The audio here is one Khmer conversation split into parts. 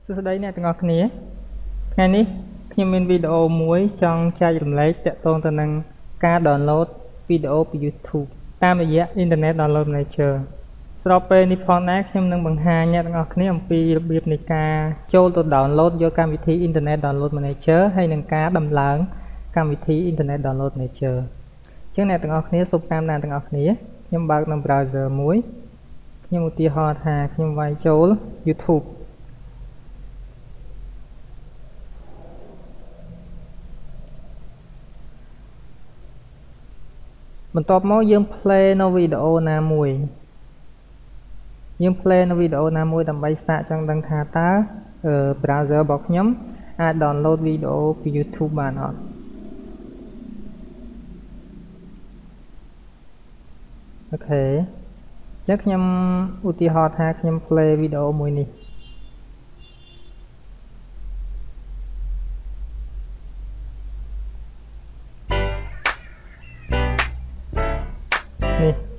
សួស្តីអ្នកទាំងអស់គ្នាថ្ងៃនេះខ្ញុំមានវីដេអូមួយចង់ចែករំលែកទាក់ទងទៅនឹងការ download វីដេអូពី YouTube តាមរយៈ Internet Download Manager ស្របពេលនេះផងដែរខ្ញុំនឹងបង្ហាញអ្នកទាំងអស់គ្នាអំពីរបៀបនៃការចូលទៅ download យកកម្មវិធី Internet Download Manager ហើយនឹងការដំឡើងកម្មវិធី Internet Download Manager អញ្ចឹងអ្នកទាំងអស់គ្នាសូមតាមដានទាំងអស់គ្នាខ្ញុំបើកនៅ browser មួយខ្ញុំឧទាហរណ៍ថាខ្ញុំវាយចូល YouTubeបន្ទាប់មកយើង play នៅវីដេអូណាមួយដើម្បីសាកចង់ដឹងថាតើbrowser របស់ខ្ញុំអាច download វីដេអូពី YouTube បានអត់អូខេអញ្ចឹងខ្ញុំឧទាហរណ៍ថាខ្ញុំ play វីដេអូមួយនេះ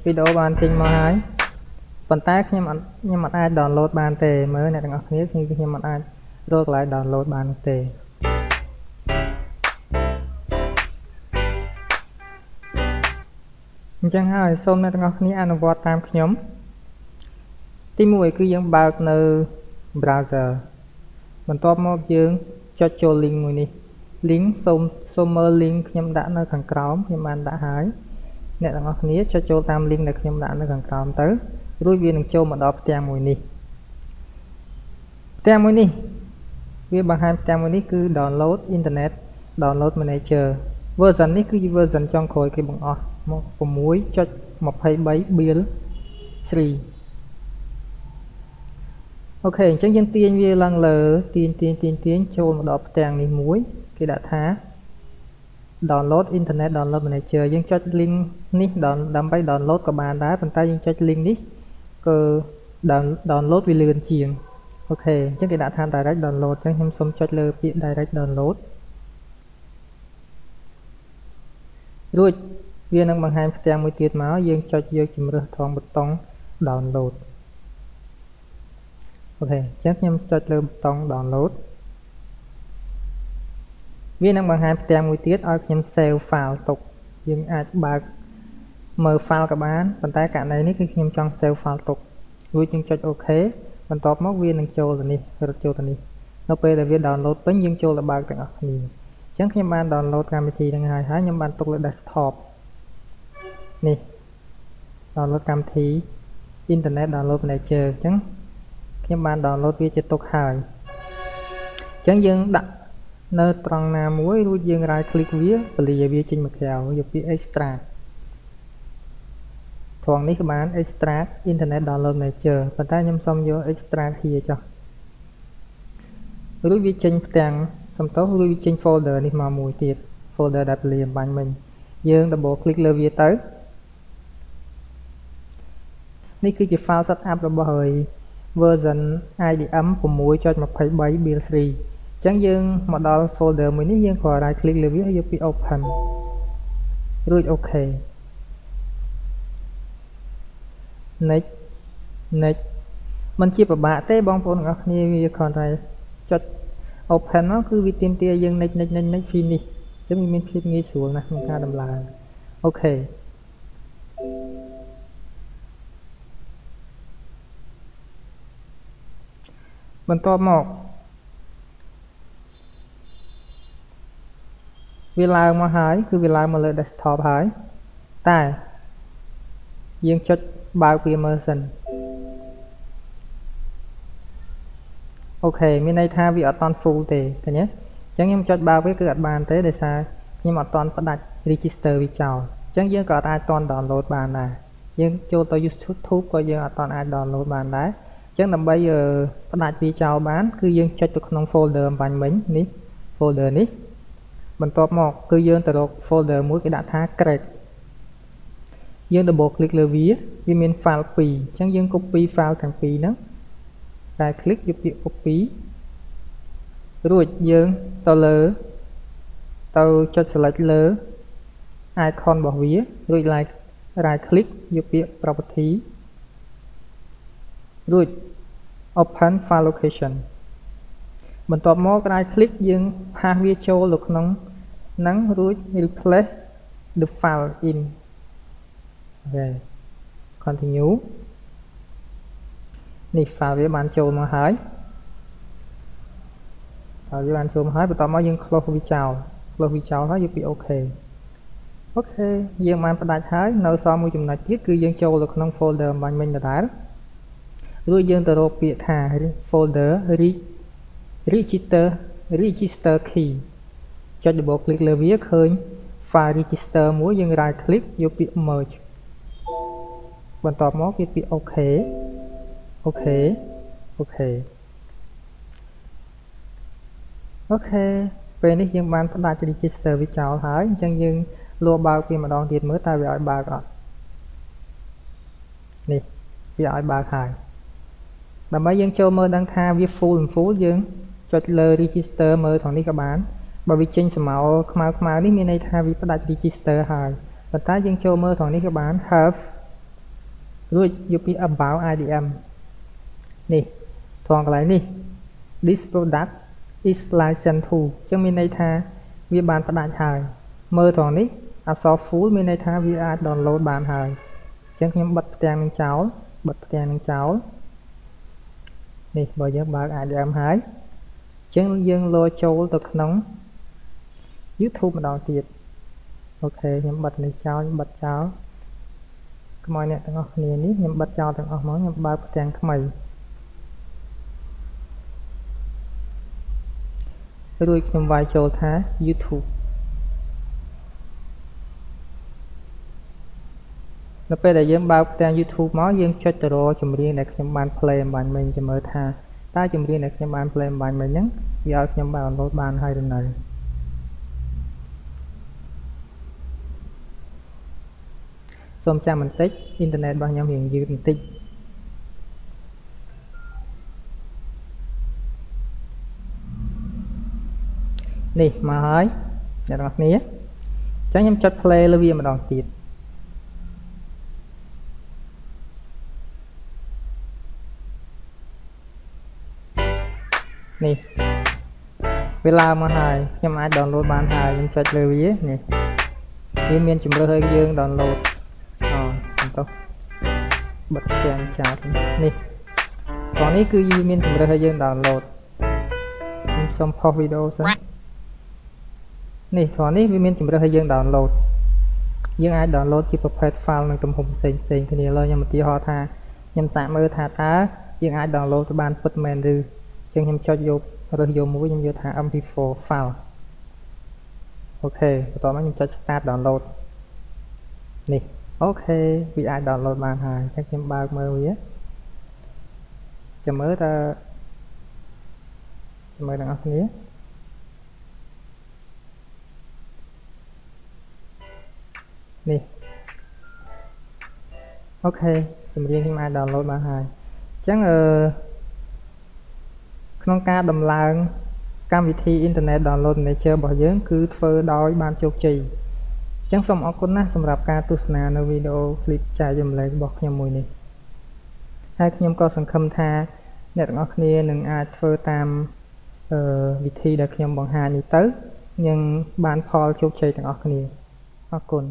វីដេអូបានចេញមកហើយប៉ុន្តែខ្ញុំអត់អាច download បានទេមើលអ្នកទាំងអស់គ្នាខ្ញុំអត់អាចរកកន្លែង download បានទេអញ្ចឹងហើយសូមអ្នកទាំងអស់គ្នាអនុវត្តតាមខ្ញុំទី1គឺយើងបើកនៅ browser បន្ទាប់មកយើងចុចចូល link មួយនេះ link សូមមើល link ខ្ញុំដាក់នៅខាងក្រោមខ្ញុំបានដាក់ហើយអ្នកទាំងអស់គ្នាចុចចូលតាម link ដែលខ្ញុំដាក់នៅខាងក្រោមទៅរួចវានឹងចូលមកដល់ផ្ទាំងមួយនេះវាបង្ហាញផ្ទាំងមួយនេះគឺ download internet download manager version នេះគឺជា version ចុងក្រោយគេបង្អស់មក 6.23 build 3 អូខេអញ្ចឹងយើងទាញវាឡើងលើទាញចូលមកដល់ផ្ទាំងនេះមួយគេដាក់ថា download internet download manager យើងចុច link នេះដើម្បី download ក៏បានដែរប៉ុន្តែយើងចុច link នេះគឺ download វាលឿនជាងអូខេអញ្ចឹងគេដាក់ថា direct download អញ្ចឹងខ្ញុំសូមចុចលើពាក្យ direct download រួចវានឹងបង្ហាញផ្ទាំងមួយទៀតមកយើងចុចយកជំរើសថងប៊ូតុង download អូខេអញ្ចឹងខ្ញុំចុចលើប៊ូតុង downloadវានឹងបង្ហាញផ្ទាំងមួយទៀតឲ្យខ្ញុំ save file ទុកយើងអាចបើកមើល file ក៏បានប៉ុន្តែករណីនេះគឺខ្ញុំចង់ save file ទុករួចយើងចុច OK បន្ទាប់មកវានឹងចូលទៅនេះរត់ចូលទៅនេះនៅពេលដែលវា download ពេញយើងចូលទៅបើកទាំងអស់គ្នាអញ្ចឹងខ្ញុំបាន download កម្មវិធីហ្នឹងហើយខ្ញុំបានទុកលើ desktop នេះ download កម្មវិធី Internet Download Manager អញ្ចឹងខ្ញុំបាន download វាជាទុកហើយអញ្ចឹងយើងដាក់នៅត្រង់ណាមួយរួចយើង right click វាពលាវាចេញមកក្រៅយកពាក្យ extract ត្រង់នេះក៏បាន extract internet download manager ប៉ុន្តែខ្ញុំសូមយក extract here ចុះរួចវាចេញផ្ទាំងសំទោសរួចវាចេញ folder នេះមកមួយទៀត folder ដែលពលាបាញ់មិញយើង double click លើវាទៅនេះគឺជា file setup របស់ហើយ version IDM 6.23 build 3អញ្ចឹងយើងមកដល់ folder មួយនេះយើងគ្រាន់ right click លើវាហើយយកពី open រួច OK next มันជាពិបាកទេបងប្អូនទាំងអស់គ្នាវាគ្រាន់តែចុច open មកគឺវាទាមទារយើង next finish អញ្ចឹងវាមានភាពងាយស្រួលណាស់ក្នុងការដំឡើងអូខេបន្ទាប់មកវាឡើងមកហើយគឺវាឡើងមកលើ desktop ហើយតែយើងចុចបើកវាមើលសិនអូខេមានន័យថាវាអត់តាន់ full ទេឃើញទេអញ្ចឹងខ្ញុំចុចបើកវាគឺអត់បានទេដោយសារខ្ញុំអត់តាន់ផ្ដាច់ register វាចោលអញ្ចឹងយើងក៏អាចតាន់ download បានដែរយើងចូលទៅ YouTube ក៏យើងអត់តាន់អាច download បានដែរអញ្ចឹងដើម្បីផ្ដាច់វាចោលបានគឺយើងចុចទៅក្នុង folder បាញ់មិញនេះ folder នេះបន្ទាប់មកគឺយើងទៅរក folder មួយគេដាក់ថា create យើង double click លើវាមាន file 2អញ្ចឹងយើង copy file ទាំងពីរហ្នឹងតែ click យកពាក្យ copy រួចយើងទៅលើទៅចុច select លើ icon របស់វារួច right click យកពាក្យ property រួច open file location បន្ទាប់មកក្រោយ click យើងផាសវាចូលនៅក្នុងហ្នឹងរួច replace the file in អូខេ continue នេះ file វាបានចូលមកហើយហើយវាបានចូលមកហើយបន្ទាប់មកយើង close វាចោល close វាចោលហើយយើងពី OK អូខេយើងបានផ្ដាច់ហើយនៅសល់មួយចំណុចទៀតគឺយើងចូលទៅក្នុង folder អំបញ្ញមិញដដែលរួចយើងទៅរកពាក្យថា folder register key ចុច double click លើវាឃើញ file register មួយយើង right click យកពាក្យ merge បន្ទាប់មកវាពាក្យ OK អូខេពេលនេះយើងបានផ្ដាច់ register វាចោលហើយអញ្ចឹងយើងលួបើកវាម្ដងទៀតមើលតើវាឲ្យបើកអត់នេះវាឲ្យបើកហើយដើម្បីយើងចូលមើលដឹងថាវា full យើងចុចលើ register មើលថងនេះក៏បានបើវាចេញស្រមោលខ្មៅនេះមានន័យថាវាផ្ដាច់ register ហើយប៉ុន្តែយើងចូលមើលថងនេះក៏បាន have រួចយកពី about IDM នេះថងកន្លែងនេះ this product is licensed to អញ្ចឹងមានន័យថាវាបានផ្ដាច់ហើយមើលថងនេះអក្សរ full មានន័យថាវាអាច download បានហើយអញ្ចឹងខ្ញុំបិទផ្ទាំងនឹងចោលនេះបើយើងបើក IDM ហើយអញ្ចឹងយើងលោចូលទៅក្នុង YouTube ម្ដងទៀតអូខេខ្ញុំបិទនេះចោលកុំឲ្យអ្នកទាំងអស់គ្នានេះខ្ញុំបិទចោលទាំងអស់មកខ្ញុំបើកផ្ទាំងថ្មីរួចខ្ញុំវាយចូលថា YouTube នៅពេលដែលយើងបើកផ្ទាំង YouTube មកយើងចុចទៅរកចម្រៀងដែលខ្ញុំបាន play អំបញ្ញមិញចាំមើលថាតើចម្រៀងដែលខ្ញុំបាន play អំបញ្ញមិញហ្នឹងវាឲ្យខ្ញុំបាន download បានហើយឬនៅសូមចាំបន្តិចអ៊ីនធឺណិតរបស់ខ្ញុំរៀងយឺតបន្តិចនេះមកហើយអ្នកទាំងអស់គ្នាអញ្ចឹងខ្ញុំចុច play លើវាម្ដងទៀតនេះវាឡើងមកហើយខ្ញុំអាច download បានហើយខ្ញុំចុចលើវានេះវាមានជម្រើសឲ្យយើង download បន្តបិទទាំងចោលនេះតោះនេះគឺវាមានជម្រើសឲ្យយើង download ខ្ញុំសុំផុសវីដេអូសិននេះតោះនេះវាមានជម្រើសឲ្យយើង download យើងអាច download ជាប្រភេទ file នឹងទំហំផ្សេងគ្នាឡើយខ្ញុំឧទាហរណ៍ថាខ្ញុំសាកមើលថាតើយើងអាច download ទៅបានពិតមែនឬចឹងខ្ញុំចុចរើសយកមួយខ្ញុំយកថា MP4 file អូខេបន្ទាប់មកខ្ញុំចុច start download នេះអូខេវាអាច download បានហើយអញ្ចឹងខ្ញុំបើកមើលវាចាំមើលតើចាំមើលទាំងអស់គ្នានេះអូខេចម្រៀងខ្ញុំអាច download បានហើយអញ្ចឹងក្នុងការដំឡើងកម្មវិធី Internet Download Manager របស់យើងគឺធ្វើដោយបានជោគជ័យអញ្ចឹងសូមអរគុណណាស់សម្រាប់ការទស្សនានៅវីដេអូ clip ចែករំលែករបស់ខ្ញុំមួយនេះហើយខ្ញុំក៏សង្ឃឹមថាអ្នកទាំងអស់គ្នានឹងអាចធ្វើតាមវិធីដែលខ្ញុំបង្ហាញនេះទៅនឹងបានផលជោគជ័យទាំងអស់គ្នាអរគុណ